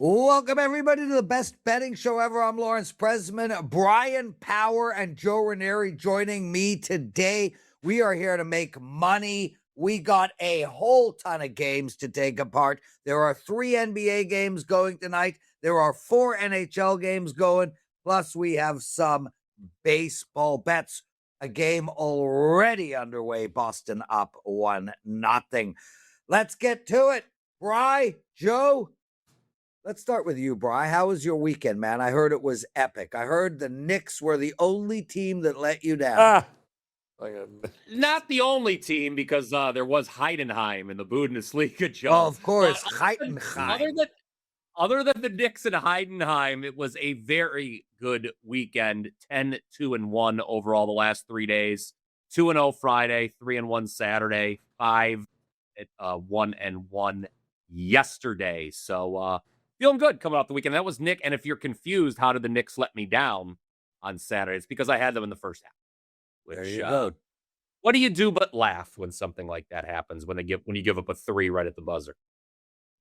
Welcome, everybody, to the best betting show ever. I'm Lawrence Presman, Bryan Power, and Joe Ranieri joining me today. We are here to make money. We got a whole ton of games to take apart. There are 3 NBA games going tonight. There are 4 NHL games going. Plus, we have some baseball bets. A game already underway. Boston up 1-0. Let's get to it. Bry, Joe. Let's start with you, Bry. How was your weekend, man? I heard it was epic. I heard the Knicks were the only team that let you down. Not the only team, because there was Heidenheim in the Bundesliga, Joe. Oh, of course, Heidenheim. Other than the Knicks and Heidenheim, it was a very good weekend. 10-2-1 overall the last 3 days. 2-0 Friday, 3-1 Saturday, 5-1-1 yesterday. So feeling good coming off the weekend. That was Nick. And if you're confused, how did the Knicks let me down on Saturday? It's because I had them in the first half. There you go. What do you do but laugh when something like that happens, when you give up a 3 right at the buzzer?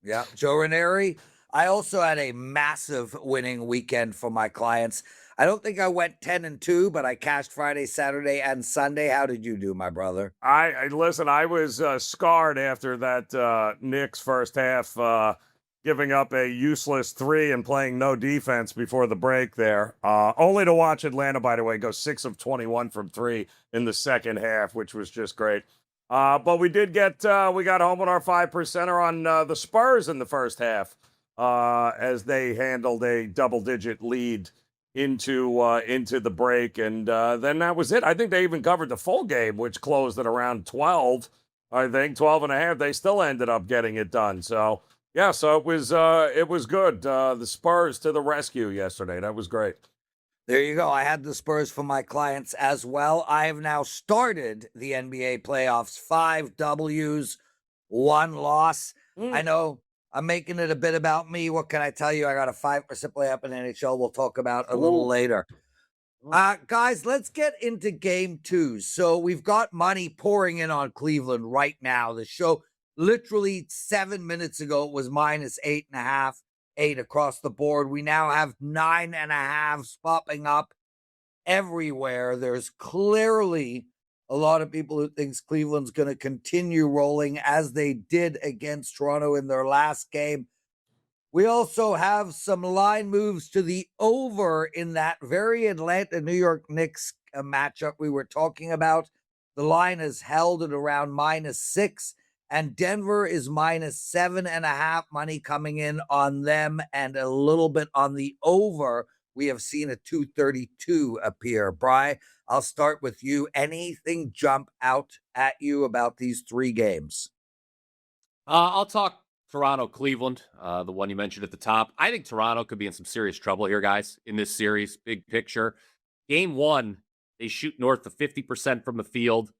Yeah, Joe Ranieri. I also had a massive winning weekend for my clients. I don't think I went 10-2, but I cashed Friday, Saturday, and Sunday. How did you do, my brother? I listen, I was scarred after that Knicks first half, giving up a useless 3 and playing no defense before the break there. Only to watch Atlanta, by the way, go 6 of 21 from 3 in the second half, which was just great. But we did we got home with our 5%er on the Spurs in the first half, as they handled a double-digit lead into the break, and then that was it. I think they even covered the full game, which closed at around 12. I think 12 and a half. They still ended up getting it done. So yeah, so it was good. The Spurs to the rescue yesterday. That was great. There you go. I had the Spurs for my clients as well. I have now started the NBA playoffs. 5 W's, 1 loss. I know I'm making it a bit about me. What can I tell you? I got a 5% play up in NHL we'll talk about a little later. Guys, let's get into game 2. So we've got money pouring in on Cleveland right now. The show literally 7 minutes ago, it was minus 8.5, 8 across the board. We now have 9.5s popping up everywhere. There's clearly a lot of people who thinks Cleveland's going to continue rolling as they did against Toronto in their last game. We also have some line moves to the over in that very Atlanta-New York Knicks matchup we were talking about. The line is held at around -6, and Denver is -7.5. Money coming in on them and a little bit on the over. We have seen a 232 appear. Bry, I'll start with you. Anything jump out at you about these 3 games? I'll talk Toronto-Cleveland, the one you mentioned at the top. I think Toronto could be in some serious trouble here, guys, in this series. Big picture. Game 1, they shoot north of 50% from the field,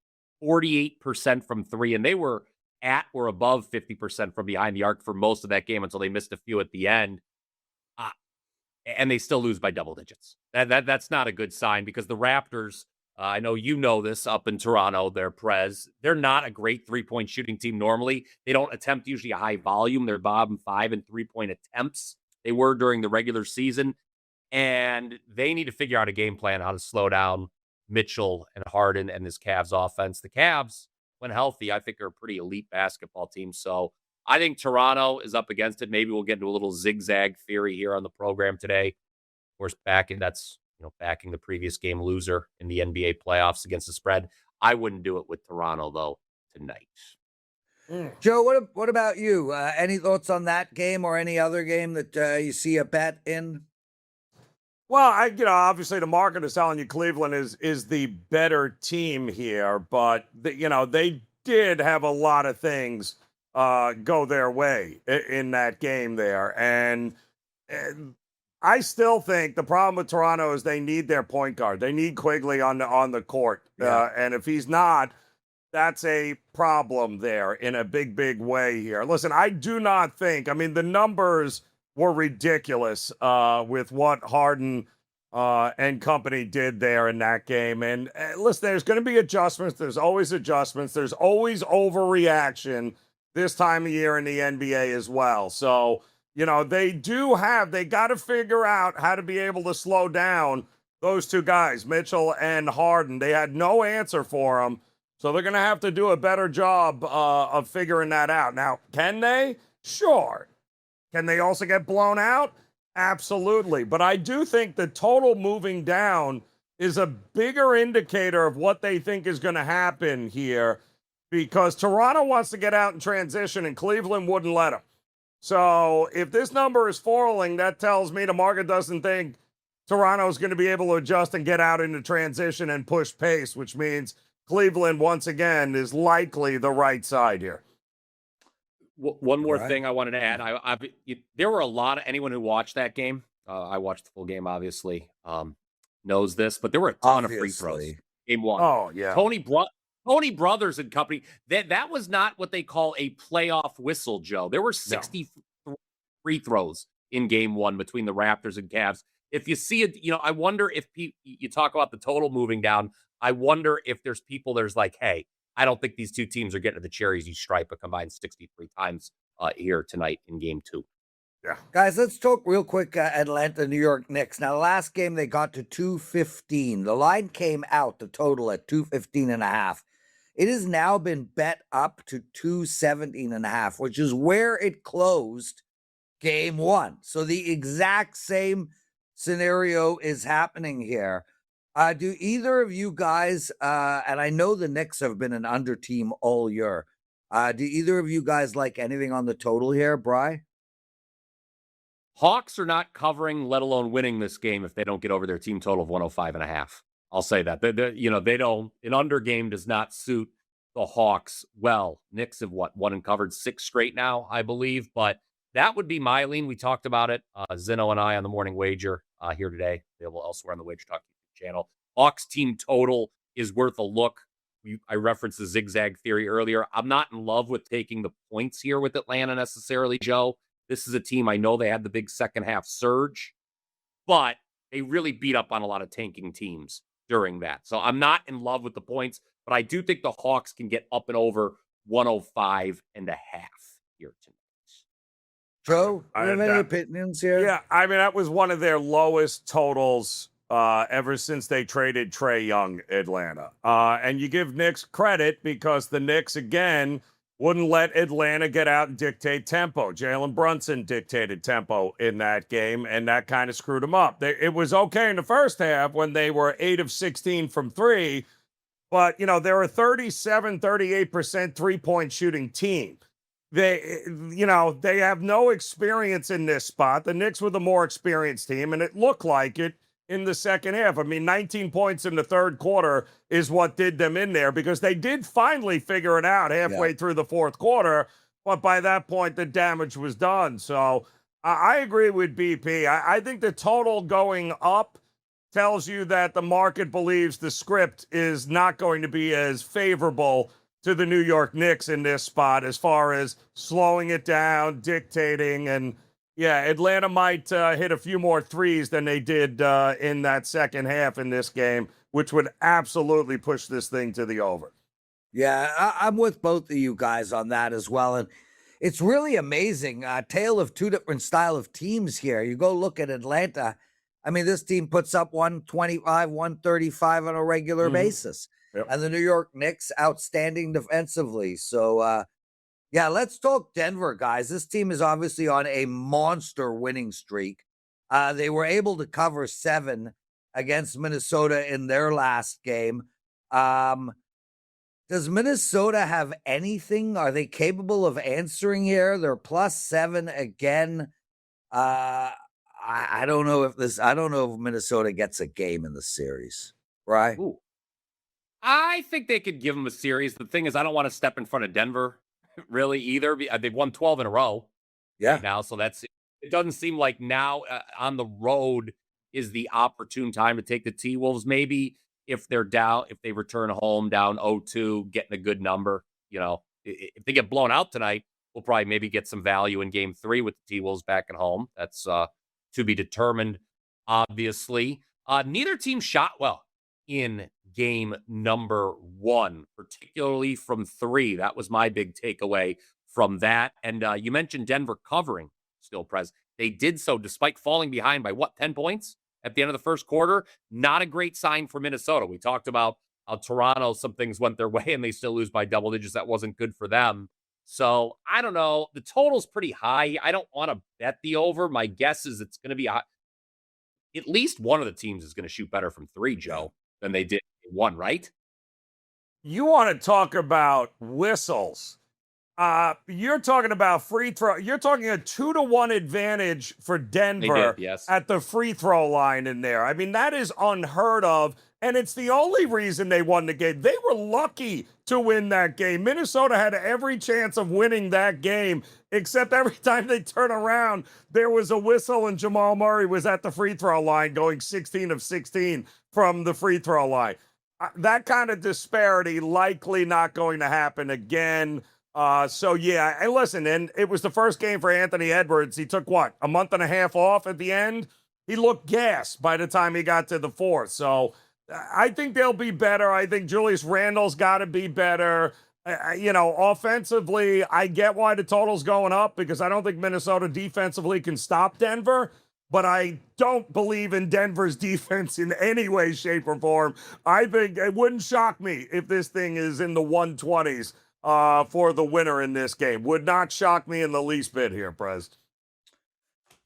48% from 3, and they were at or above 50% from behind the arc for most of that game until they missed a few at the end. And they still lose by double digits. That's not a good sign, because the Raptors, I know you know this up in Toronto, they're Prez. They're not a great 3-point shooting team normally. They don't attempt usually a high volume. They're bottom 5 in 3-point attempts. They were during the regular season. And they need to figure out a game plan how to slow down Mitchell and Harden and this Cavs offense. The Cavs, when healthy, I think are a pretty elite basketball team. So I think Toronto is up against it. Maybe we'll get into a little zigzag theory here on the program today. Of course, backing the previous game loser in the NBA playoffs against the spread. I wouldn't do it with Toronto, though, tonight. Joe, what about you? Any thoughts on that game or any other game that you see a bet in? Well, obviously the market is telling you Cleveland is the better team here, but they did have a lot of things go their way in that game there, and I still think the problem with Toronto is they need their point guard. They need Quigley on the court, and if he's not, that's a problem there in a big, big way here. Listen, I do not think. I mean, the numbers were ridiculous with what Harden and company did there in that game. And listen, there's going to be adjustments. There's always adjustments. There's always overreaction this time of year in the NBA as well. So they got to figure out how to be able to slow down those two guys, Mitchell and Harden. They had no answer for them. So they're going to have to do a better job of figuring that out. Now, can they? Sure. Can they also get blown out? Absolutely. But I do think the total moving down is a bigger indicator of what they think is going to happen here, because Toronto wants to get out in transition and Cleveland wouldn't let them. So if this number is falling, that tells me the market doesn't think Toronto's going to be able to adjust and get out into transition and push pace, which means Cleveland, once again, is likely the right side here. One more thing I wanted to add. There were a lot of, anyone who watched that game, I watched the full game, obviously, knows this, but there were a ton of free throws. Game one. Oh, yeah. Tony Brothers and company. That was not what they call a playoff whistle, Joe. There were 60 free throws in game one between the Raptors and Cavs. If you see it, I wonder if you talk about the total moving down. I wonder if there's people there's like, hey, I don't think these two teams are getting to the cherries. You stripe a combined 63 times here tonight in game two. Yeah. Guys, let's talk real quick Atlanta, New York Knicks. Now, the last game they got to 215. The line came out, the total at 215.5. It has now been bet up to 217.5, which is where it closed game one. So the exact same scenario is happening here. Do either of you guys, and I know the Knicks have been an under team all year, do either of you guys like anything on the total here, Bri? Hawks are not covering, let alone winning this game if they don't get over their team total of 105.5. I'll say that. They don't, an under game does not suit the Hawks well. Knicks have won and covered 6 straight now, I believe, but that would be my lean. We talked about it, Zeno and I, on the morning wager here today, available elsewhere on the WagerTalk channel. Hawks team total is worth a look. I referenced the zigzag theory earlier. I'm not in love with taking the points here with Atlanta necessarily, Joe. This is a team, I know they had the big second half surge, but they really beat up on a lot of tanking teams during that. So I'm not in love with the points, but I do think the Hawks can get up and over 105.5 here tonight. Joe, do you have any opinions here? Yeah, I mean, that was one of their lowest totals ever since they traded Trae Young, Atlanta. And you give Knicks credit because the Knicks, again, wouldn't let Atlanta get out and dictate tempo. Jalen Brunson dictated tempo in that game, and that kind of screwed them up. It was okay in the first half when they were 8 of 16 from 3, but, they're a 38% three-point shooting team. They have no experience in this spot. The Knicks were the more experienced team, and it looked like it in the second half. I mean, 19 points in the third quarter is what did them in there, because they did finally figure it out halfway through the fourth quarter, but by that point, the damage was done. So I agree with BP. I think the total going up tells you that the market believes the script is not going to be as favorable to the New York Knicks in this spot as far as slowing it down, dictating, and Atlanta might hit a few more threes than they did in that second half in this game, which would absolutely push this thing to the over. Yeah, I'm with both of you guys on that as well. And it's really amazing. Tale of two different style of teams here. You go look at Atlanta. I mean, this team puts up 125, 135 on a regular basis. Yep. And the New York Knicks, outstanding defensively. So, let's talk Denver, guys. This team is obviously on a monster winning streak. They were able to cover 7 against Minnesota in their last game. Does Minnesota have anything? Are they capable of answering here? They're +7 again. I don't know if Minnesota gets a game in the series, right? Ooh. I think they could give them a series. The thing is, I don't want to step in front of Denver really either. They've won 12 in a row right now. So it doesn't seem like now on the road is the opportune time to take the T-Wolves. Maybe if they're down, if they return home down 0-2, getting a good number, if they get blown out tonight, we'll probably maybe get some value in game 3 with the T-Wolves back at home. That's to be determined, obviously. Neither team shot well in game number 1, particularly from 3. That was my big takeaway from that. And you mentioned Denver covering. still, Prez. They did so despite falling behind by 10 points at the end of the first quarter. Not a great sign for Minnesota. We talked about how Toronto, some things went their way and they still lose by double digits. That wasn't good for them. So I don't know. The total's pretty high. I don't want to bet the over. My guess is it's going to be at least one of the teams is going to shoot better from three, Joe, than they did in one, right? You want to talk about whistles. You're talking about free throw. You're talking a 2-1 advantage for Denver yes. at the free throw line in there. I mean, that is unheard of. And it's the only reason they won the game. They were lucky to win that game. Minnesota had every chance of winning that game, except every time they turn around, there was a whistle and Jamal Murray was at the free throw line going 16 of 16 from the free throw line. That kind of disparity likely not going to happen again. So, yeah, and listen, and it was the first game for Anthony Edwards. He took, a month and a half off at the end? He looked gassed by the time he got to the fourth. So I think they'll be better. I think Julius Randle's got to be better. Offensively, I get why the total's going up because I don't think Minnesota defensively can stop Denver. But I don't believe in Denver's defense in any way, shape, or form. I think it wouldn't shock me if this thing is in the 120s for the winner in this game. Would not shock me in the least bit here, Prez.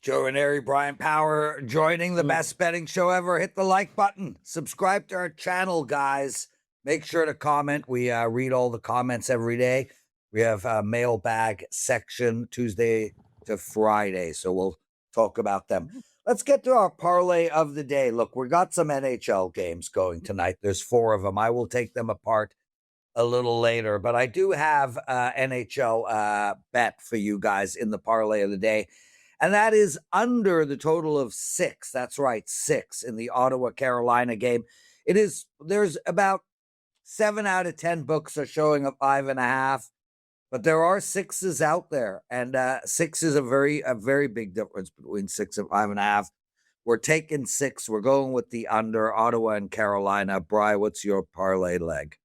Joe Ranieri, Bryan Power, joining the best betting show ever. Hit the like button. Subscribe to our channel, guys. Make sure to comment. We read all the comments every day. We have a mailbag section Tuesday to Friday, so we'll talk about them. Let's get to our parlay of the day. Look, we got some NHL games going tonight. There's 4 of them. I will take them apart a little later, but I do have NHL bet for you guys in the parlay of the day. And that is under the total of 6. That's right, 6 in the Ottawa-Carolina game. There's about 7 out of 10 books are showing a 5.5, but there are 6s out there, and 6 is a very big difference between 6 and 5.5. We're taking 6. We're going with the under Ottawa and Carolina. Bri, what's your parlay leg?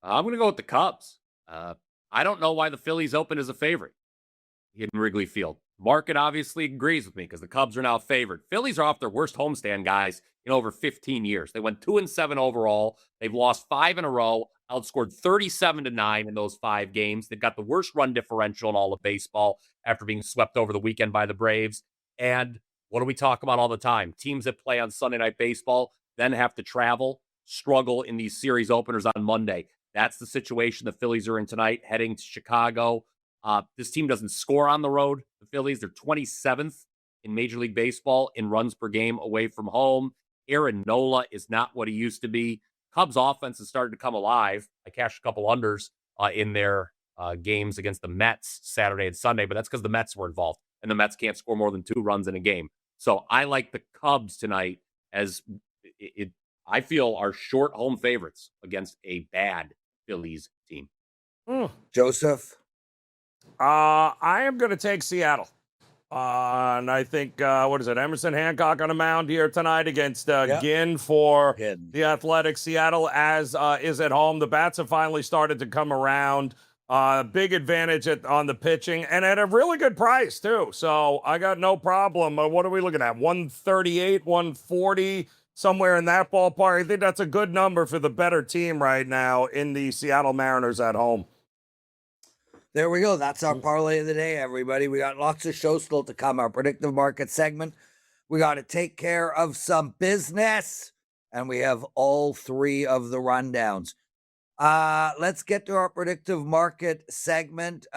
I'm going to go with the Cubs. I don't know why the Phillies open as a favorite in Wrigley Field. Market obviously agrees with me because the Cubs are now favored. Phillies are off their worst homestand, guys, in over 15 years. They went 2-7 overall. They've lost 5 in a row, outscored 37-9 in those 5 games. They've got the worst run differential in all of baseball after being swept over the weekend by the Braves. And what do we talk about all the time? Teams that play on Sunday Night Baseball then have to travel, struggle in these series openers on Monday. That's the situation the Phillies are in tonight, heading to Chicago. This team doesn't score on the road. The Phillies, they're 27th in Major League Baseball in runs per game away from home. Aaron Nola is not what he used to be. Cubs offense has started to come alive. I cashed a couple unders in their games against the Mets Saturday and Sunday, but that's because the Mets were involved, and the Mets can't score more than 2 runs in a game. So I like the Cubs tonight as I feel are short home favorites against a bad Phillies team. Joseph? I am going to take Seattle. And I think, Emerson Hancock on a mound here tonight against Ginn for the Athletics. Seattle is at home. The bats have finally started to come around. Big advantage on the pitching and at a really good price, too. So I got no problem. What are we looking at? 138, 140, somewhere in that ballpark. I think that's a good number for the better team right now in the Seattle Mariners at home. There we go. That's our parlay of the day, everybody. We got lots of shows still to come. Our predictive market segment. We got to take care of some business. And we have all 3 of the rundowns. Let's get to our predictive market segment.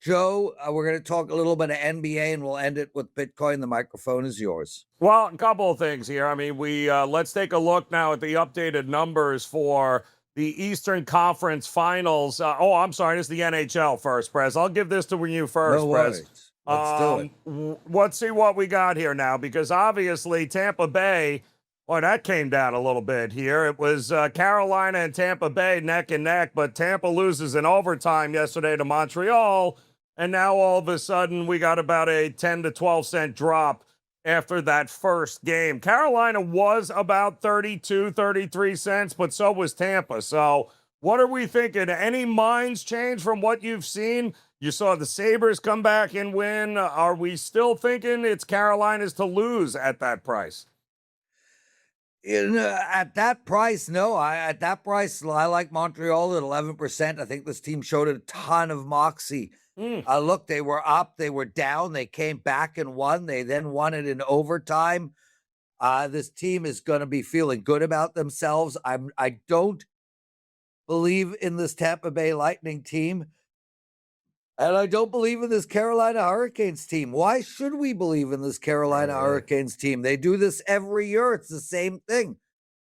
Joe, we're going to talk a little bit of NBA and we'll end it with Bitcoin. The microphone is yours. Well, a couple of things here. I mean, let's take a look now at the updated numbers for the Eastern Conference Finals. I'm sorry, this is the NHL first, Prez. I'll give this to you first, No Prez. Let's do it. Let's see what we got here now, because obviously Tampa Bay, that came down a little bit here. It was Carolina and Tampa Bay neck and neck, but Tampa loses in overtime yesterday to Montreal, and now all of a sudden we got about a 10 to 12 cent drop after that first game. Carolina was about 32, 33 cents, but so was Tampa. So What are we thinking? Any minds change from what you've seen? You saw the Sabres come back and win. Are we still thinking it's Carolina's to lose at that price? At that price, no. At that price, I like Montreal at 11%. I think this team showed a ton of moxie. Look, they were up, they were down, they came back and won. They then won it in overtime. This team is going to be feeling good about themselves. I don't believe in this Tampa Bay Lightning team. And I don't believe in this Carolina Hurricanes team. Why should we believe in this Carolina Hurricanes team? They do this every year. It's the same thing.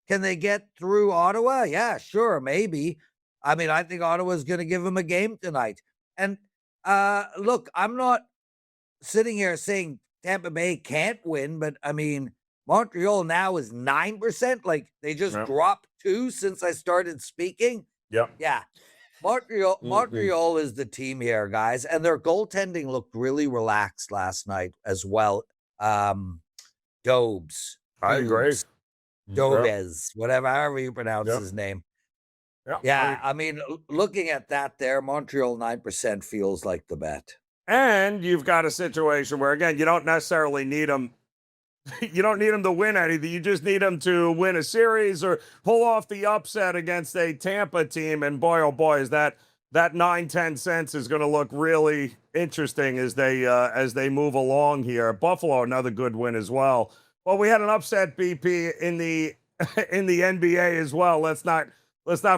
Can they get through Ottawa? Yeah, sure, maybe. I mean, I think Ottawa's going to give them a game tonight. And look, I'm not sitting here saying Tampa Bay can't win, but I mean, Montreal now is 9%. Like, they just dropped 2 since I started speaking. Yep. Yeah. Montreal is the team here, guys, and their goaltending looked really relaxed last night as well. Dobes. I agree. Dobes, however you pronounce his name. Yeah, I mean, looking at that there, Montreal 9% feels like the bet. And you've got a situation where, again, you don't necessarily need them. You don't need them to win anything. You just need them to win a series or pull off the upset against a Tampa team. And boy, oh boy, is that 9-10 cents is going to look really interesting as they move along here. Buffalo, another good win as well. Well, we had an upset, BP, in the in the NBA as well. Let's not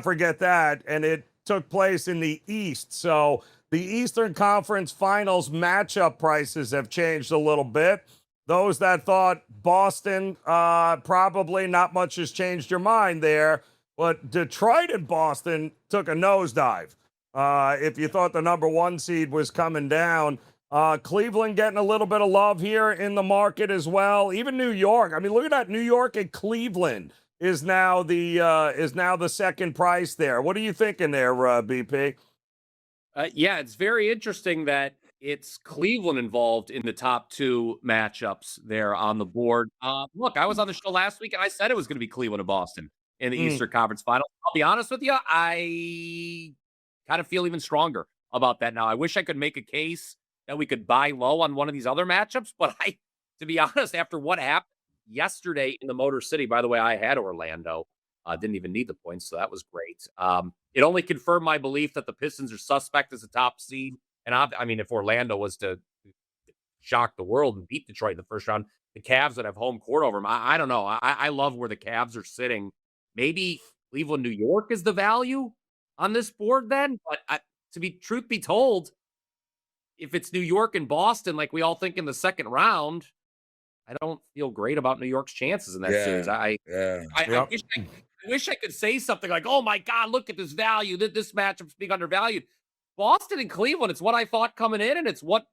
forget that. And it took place in the East. So the Eastern Conference Finals matchup prices have changed a little bit. Those that thought Boston, probably not much has changed your mind there. But Detroit and Boston took a nosedive. If you thought the number 1 seed was coming down, Cleveland getting a little bit of love here in the market as well. Even New York. I mean, look at that. New York and Cleveland is now the second price there. What are you thinking there, BP? Yeah, it's very interesting that it's Cleveland involved in the top 2 matchups there on the board. Look, I was on the show last week, and I said it was going to be Cleveland and Boston in the Eastern Conference Final. I'll be honest with you, I kind of feel even stronger about that now. I wish I could make a case that we could buy low on one of these other matchups, but to be honest, after what happened yesterday in the Motor City, by the way, I had Orlando. Didn't even need the points, so that was great. It only confirmed my belief that the Pistons are suspect as a top seed. And I mean, if Orlando was to shock the world and beat Detroit in the first round, the Cavs would have home court over them. I don't know. I love where the Cavs are sitting. Maybe Cleveland, New York is the value on this board then. But truth be told, if it's New York and Boston, like we all think in the second round, I don't feel great about New York's chances in that series. I wish I could say something like, oh my God, look at this value. This matchup's being undervalued. Boston and Cleveland, it's what I thought coming in, and it's what,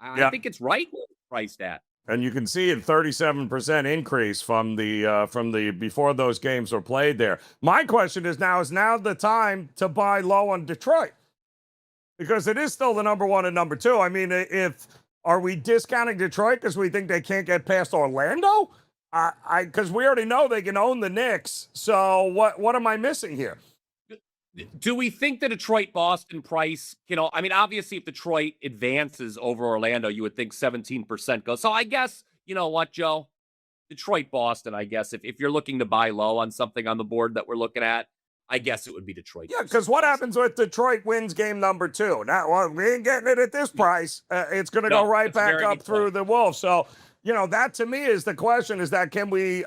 I think it's right where it's priced at. And you can see a 37% increase from the before those games were played there. My question is now the time to buy low on Detroit? Because it is still the number 1 and number 2. I mean, are we discounting Detroit because we think they can't get past Orlando? Because we already know they can own the Knicks. So what am I missing here? Do we think the Detroit-Boston price, I mean, obviously if Detroit advances over Orlando, you would think 17% goes. So I guess, you know what, Joe? Detroit-Boston, I guess. If you're looking to buy low on something on the board that we're looking at, I guess it would be Detroit. Yeah, because what happens with Detroit wins game number 2? Now, we ain't getting it at this price. It's going to go right back up through the Wolves. So, that to me is the question, is that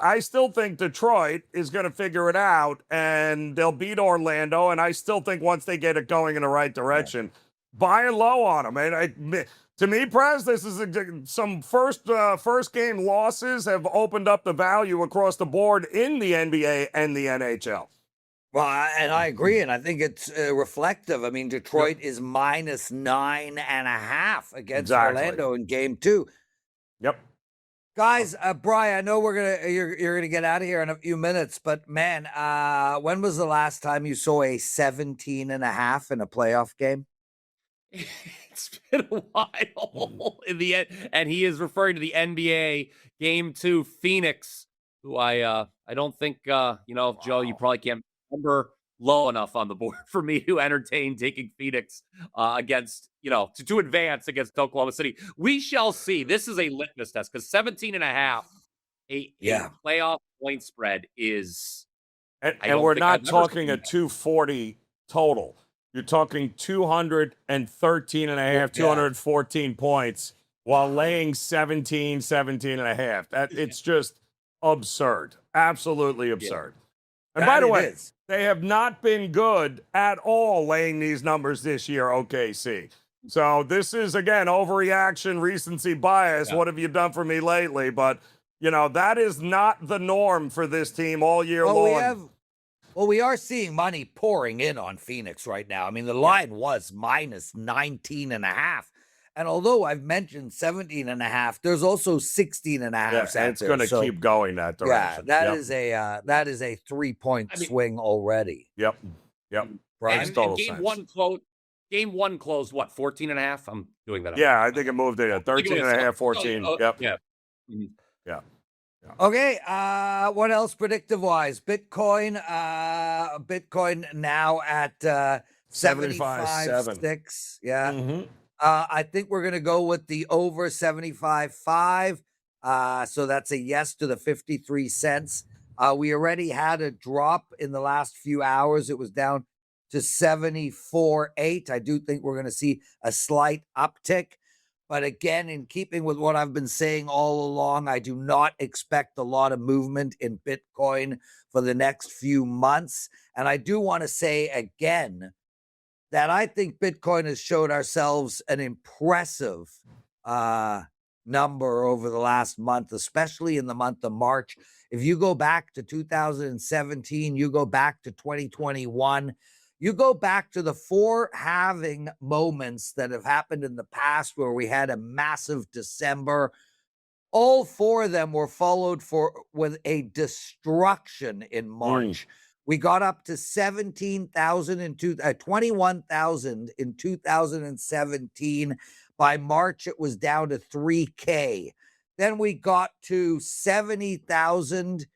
I still think Detroit is going to figure it out and they'll beat Orlando. And I still think once they get it going in the right direction, buying low on them. And to me, Prez, this is some first game losses have opened up the value across the board in the NBA and the NHL. Well, and I agree, and I think it's reflective. I mean, Detroit is minus 9.5 against Orlando in game 2. Yep. Guys, Brian, I know you're gonna get out of here in a few minutes, but man, when was the last time you saw a 17.5 in a playoff game? It's been a while in the end, and he is referring to the NBA Game 2 Phoenix, who I don't think Joe, you probably can't remember low enough on the board for me to entertain taking Phoenix against, to advance against Oklahoma City. We shall see. This is a litmus test because 17.5, a playoff point spread is. And we're not talking a 240 total. You're talking 213 and a half, 214 points while laying 17 and a half. It's just absurd. Absolutely absurd. And by the way, they have not been good at all laying these numbers this year, OKC. So this is, again, overreaction, recency bias. What have you done for me lately? But, that is not the norm for this team all year long. We are seeing money pouring in on Phoenix right now. I mean, the line was minus 19.5. And although I've mentioned 17.5, there's also 16.5. And it's going to keep going that direction. Yeah, that is a 3-point swing already. Yep. And game one closed what, 14.5? I'm doing that. Yeah, I think it moved to 13.5, 14. Yep. Yeah. Yeah. Okay, what else predictive wise? Bitcoin now at 75.6. Yeah. Mm-hmm. I think we're gonna go with the over 75.5. So that's a yes to the 53 cents. We already had a drop in the last few hours. It was down to 74.8. I do think we're gonna see a slight uptick. But again, in keeping with what I've been saying all along, I do not expect a lot of movement in Bitcoin for the next few months. And I do want to say again that I think Bitcoin has showed ourselves an impressive number over the last month, especially in the month of March. If you go back to 2017, you go back to 2021, you go back to the 4 halving moments that have happened in the past where we had a massive December. All 4 of them were followed with a destruction in March. We got up to 17,000 in 21,000 in 2017. By March, it was down to 3K. Then we got to 70,000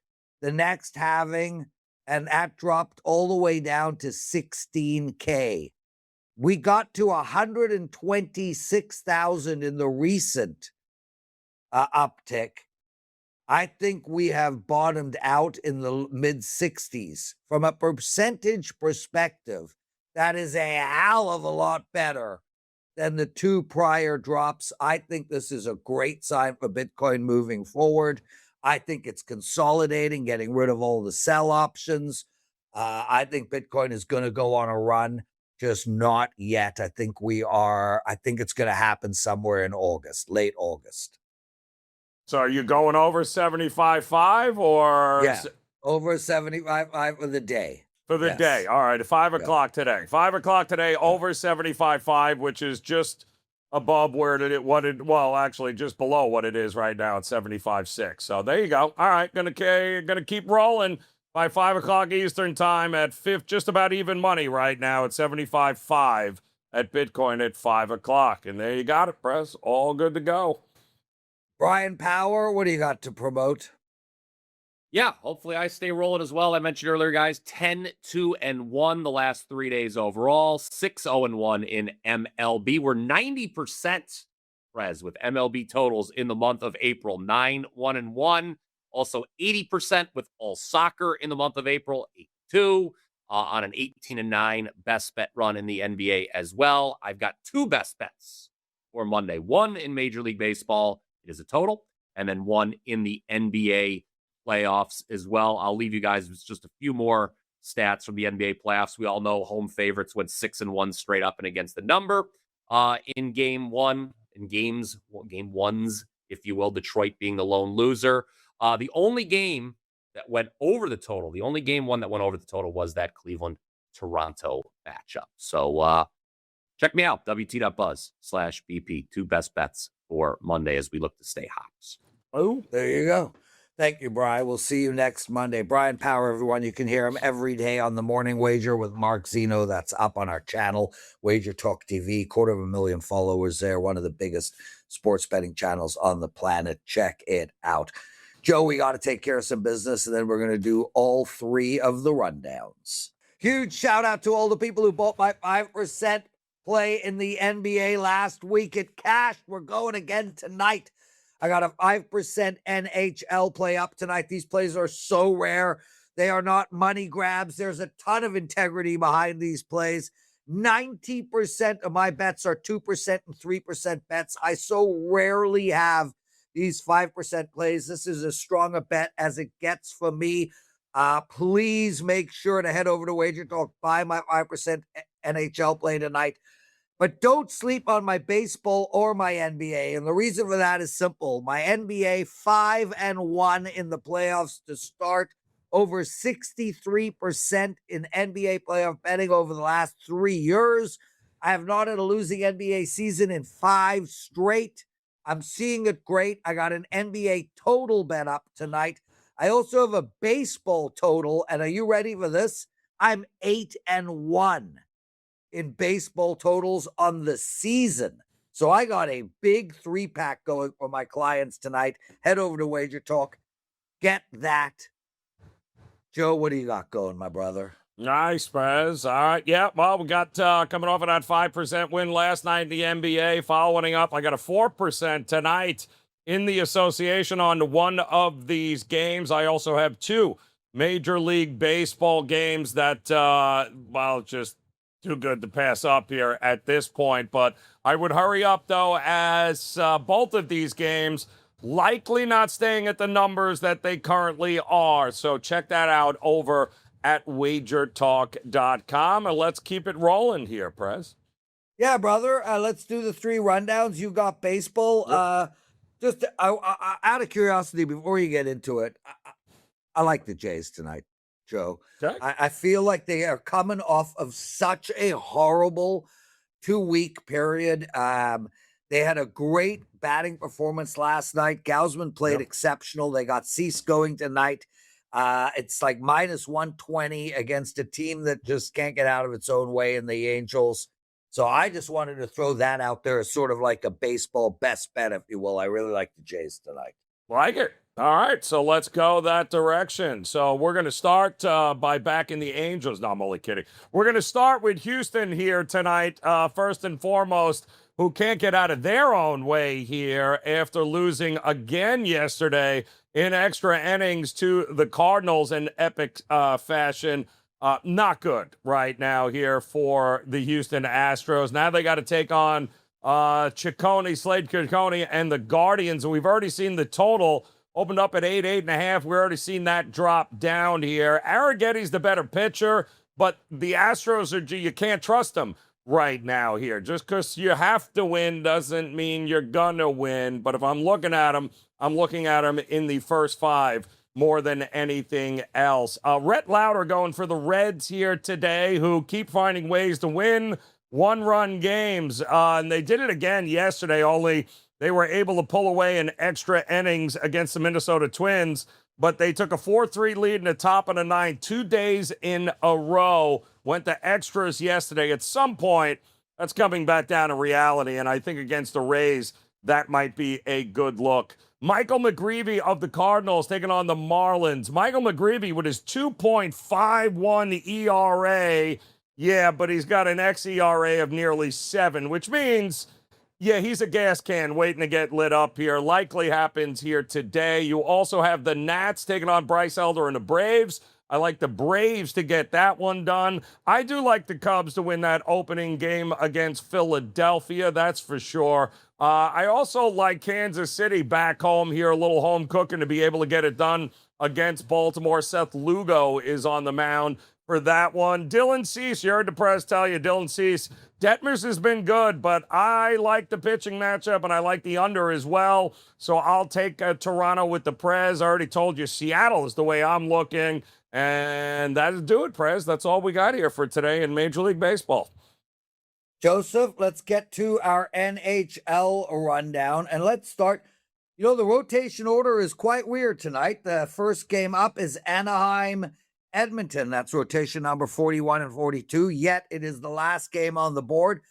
the next halving, and that dropped all the way down to 16K. We got to 126,000 in the recent uptick. I think we have bottomed out in the mid-60s. From a percentage perspective, that is a hell of a lot better than the 2 prior drops. I think this is a great sign for Bitcoin moving forward. I think it's consolidating, getting rid of all the sell options. I think Bitcoin is going to go on a run, just not yet. I think it's going to happen somewhere in August, late August. So are you going over 75.5 or? Yeah, over 75.5 for the day. For the day. All right, at 5 o'clock today. 5 o'clock today, over 75.5, which is just above just below what it is right now at 75.6. So there you go. All right, gonna keep rolling by 5 o'clock Eastern time at just about even money right now at 75.5 at Bitcoin at 5 o'clock. And there you got it, Prez. All good to go. Bryan Power, what do you got to promote? Yeah, hopefully I stay rolling as well. I mentioned earlier, guys, 10-2-1 the last 3 days overall, 6-0-1 in MLB. We're 90%, Prez, with MLB totals in the month of April, 9-1-1. Also 80% with all soccer in the month of April, 8-2 on an 18-9 best bet run in the NBA as well. I've got 2 best bets for Monday. 1 in Major League Baseball, it is a total, and then 1 in the NBA playoffs as well. I'll leave you guys with just a few more stats from the NBA playoffs. We all know home favorites went 6-1 straight up and against the number in game ones, if you will, Detroit being the lone loser. The only game that went over the total, the only game one that went over the total was that Cleveland-Toronto matchup. So check me out, WT.buzz/BP. 2 best bets for Monday as we look to stay hops. Oh, there you go. Thank you, Brian. We'll see you next Monday. Bryan Power, everyone. You can hear him every day on The Morning Wager with Mark Zeno. That's up on our channel, WagerTalk TV. 250,000 followers there. One of the biggest sports betting channels on the planet. Check it out. Joe, we got to take care of some business, and then we're going to do all 3 of the rundowns. Huge shout out to all the people who bought my 5% play in the NBA last week. It cashed. We're going again tonight. I got a 5% NHL play up tonight. These plays are so rare. They are not money grabs. There's a ton of integrity behind these plays. 90% of my bets are 2% and 3% bets. I so rarely have these 5% plays. This is as strong a bet as it gets for me. Please make sure to head over to WagerTalk, buy my 5% NHL play tonight. But don't sleep on my baseball or my NBA. And the reason for that is simple. My NBA 5-1 in the playoffs to start, over 63% in NBA playoff betting over the last 3 years. I have not had a losing NBA season in 5 straight. I'm seeing it great. I got an NBA total bet up tonight. I also have a baseball total. And are you ready for this? I'm 8-1 in baseball totals on the season. So I got a big 3-pack going for my clients tonight. Head over to WagerTalk. Get that. Joe, what do you got going, my brother? Nice, Prez. All right. Yeah, well, we got coming off of that 5% win last night in the NBA. Following up, I got a 4% tonight in the association on one of these games. I also have 2 Major League Baseball games that, just too good to pass up here at this point. But I would hurry up, though, as both of these games likely not staying at the numbers that they currently are. So check that out over at WagerTalk.com. And let's keep it rolling here, Prez. Yeah, brother. Let's do the 3 rundowns. You got baseball. Yep. Just out of curiosity, before you get into it, I like the Jays tonight, Joe. Okay. I feel like they are coming off of such a horrible 2-week period. They had a great batting performance last night. Gausman played exceptional. They got Cease going tonight. It's like minus 120 against a team that just can't get out of its own way in the Angels. So I just wanted to throw that out there as sort of like a baseball best bet, if you will. I really like the Jays tonight. Like it. All right, so let's go that direction. So we're going to start by backing the Angels. No, I'm only kidding. We're going to start with Houston here tonight, first and foremost, who can't get out of their own way here after losing again yesterday in extra innings to the Cardinals in epic fashion. Not good right now here for the Houston Astros. Now they got to take on Slade Ciccone and the Guardians. And we've already seen the total opened up at 8.5. We've already seen that drop down here. Arrigetti's the better pitcher, but the Astros you can't trust them right now here. Just because you have to win doesn't mean you're gonna win. But if I'm looking at them, I'm looking at them in the first 5 more than anything else. Rhett Lauder going for the Reds here today, who keep finding ways to win 1-run games. And they did it again yesterday, only they were able to pull away in extra innings against the Minnesota Twins, but they took a 4-3 lead in the top of the 9th 2 days in a row, went to extras yesterday. At some point, that's coming back down to reality, and I think against the Rays, that might be a good look. Michael McGreevy of the Cardinals taking on the Marlins. Michael McGreevy with his 2.51 ERA. Yeah, but he's got an xERA of nearly 7, which means, yeah, he's a gas can waiting to get lit up here. Likely happens here today. You also have the Nats taking on Bryce Elder and the Braves. I like the Braves to get that one done. I do like the Cubs to win that opening game against Philadelphia, that's for sure. I also like Kansas City back home here, a little home cooking to be able to get it done against Baltimore. Seth Lugo is on the mound for that one. Dylan Cease, you heard the press tell you, Dylan Cease, Detmers has been good, but I like the pitching matchup, and I like the under as well. So I'll take Toronto with the Prez. I already told you Seattle is the way I'm looking. And that'll do it, Prez. That's all we got here for today in Major League Baseball. Joseph, let's get to our NHL rundown. And let's start. You know, the rotation order is quite weird tonight. The first game up is Anaheim Edmonton. That's rotation number 41 and 42. Yet it is the last game on the board.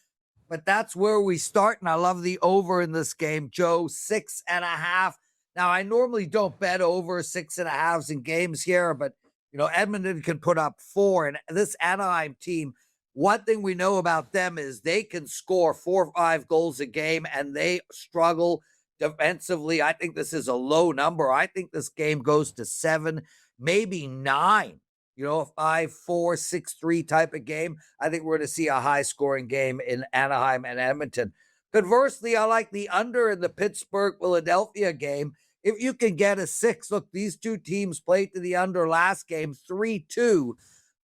But that's where we start. And I love the over in this game, Joe, 6.5. Now, I normally don't bet over 6.5s in games here, but Edmonton can put up 4, and this Anaheim team, one thing we know about them is they can score 4 or 5 goals a game, and they struggle defensively. I think this is a low number. I think this game goes to 7, maybe 9. A 5-4, 6-3 type of game. I think we're going to see a high-scoring game in Anaheim and Edmonton. Conversely, I like the under in the Pittsburgh-Philadelphia game. If you can get a 6, look, these two teams played to the under last game, 3-2.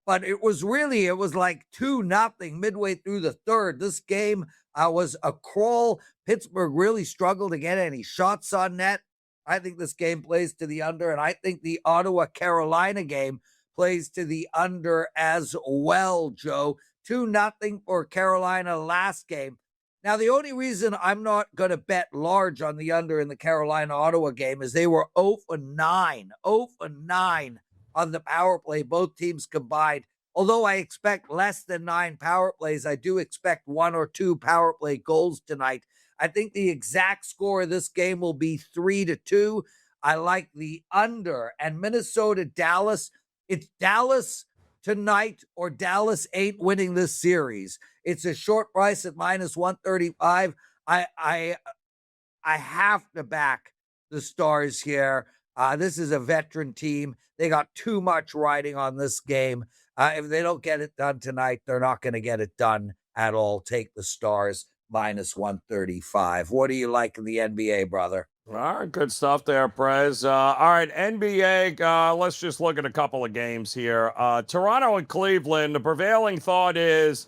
But it was like 2-0 midway through the third. This game was a crawl. Pittsburgh really struggled to get any shots on net. I think this game plays to the under, and I think the Ottawa-Carolina game plays to the under as well, Joe. 2-0 for Carolina last game. Now, the only reason I'm not going to bet large on the under in the Carolina-Ottawa game is they were 0-9. 0-9 on the power play, both teams combined. Although I expect less than 9 power plays, I do expect 1 or 2 power play goals tonight. I think the exact score of this game will be 3-2. I like the under. And Minnesota-Dallas, it's Dallas tonight or Dallas ain't winning this series. It's a short price at -135. I have to back the Stars here. This is a veteran team. They got too much riding on this game. If they don't get it done tonight, they're not going to get it done at all. Take the Stars -135. What do you like in the NBA, brother? All right, good stuff there, Prez. All right, NBA, let's just look at a couple of games here. Toronto and Cleveland, the prevailing thought is,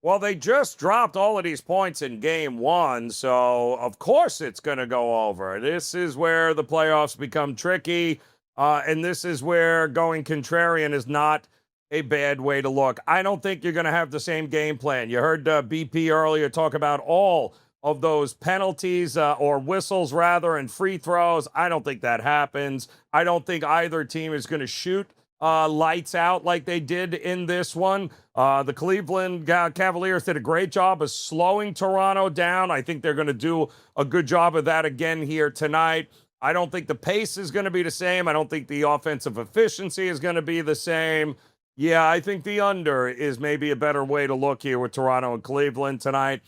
well, they just dropped all of these points in game 1, so of course it's going to go over. This is where the playoffs become tricky, and this is where going contrarian is not a bad way to look. I don't think you're going to have the same game plan. You heard BP earlier talk about all of those penalties or whistles, rather, and free throws. I don't think that happens. I don't think either team is going to shoot lights out like they did in this one. The Cleveland Cavaliers did a great job of slowing Toronto down. I think they're going to do a good job of that again here tonight. I don't think the pace is going to be the same. I don't think the offensive efficiency is going to be the same. Yeah, I think the under is maybe a better way to look here with Toronto and Cleveland tonight.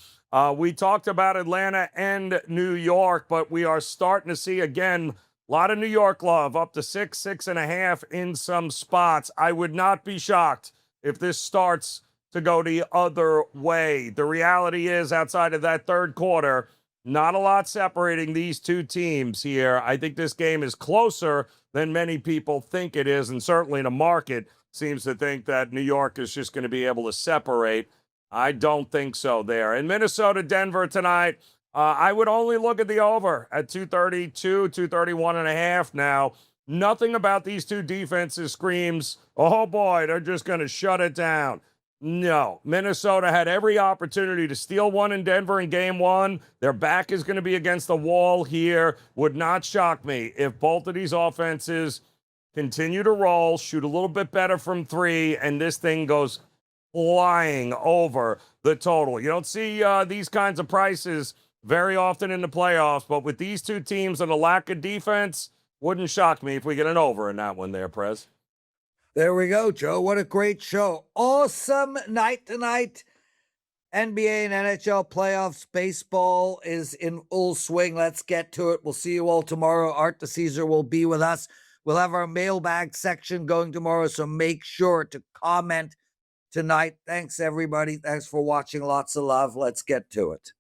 We talked about Atlanta and New York, but we are starting to see, again, a lot of New York love, up to 6, 6.5 in some spots. I would not be shocked if this starts to go the other way. The reality is, outside of that third quarter, not a lot separating these two teams here. I think this game is closer than many people think it is, and certainly the market seems to think that New York is just going to be able to separate. I don't think so there. In Minnesota, Denver tonight, I would only look at the over at 232, 231.5 now. Nothing about these two defenses screams, oh boy, they're just going to shut it down. No, Minnesota had every opportunity to steal one in Denver in game 1. Their back is going to be against the wall here. Would not shock me if both of these offenses continue to roll, shoot a little bit better from 3, and this thing goes flying over the total. You don't see these kinds of prices very often in the playoffs, but with these two teams and a lack of defense, wouldn't shock me if we get an over in that one there, Prez. There we go, Joe. What a great show. Awesome night tonight. NBA and NHL playoffs. Baseball is in full swing. Let's get to it. We'll see you all tomorrow. Art the Caesar will be with us. We'll have our mailbag section going tomorrow, so make sure to comment tonight. Thanks, everybody. Thanks for watching. Lots of love. Let's get to it.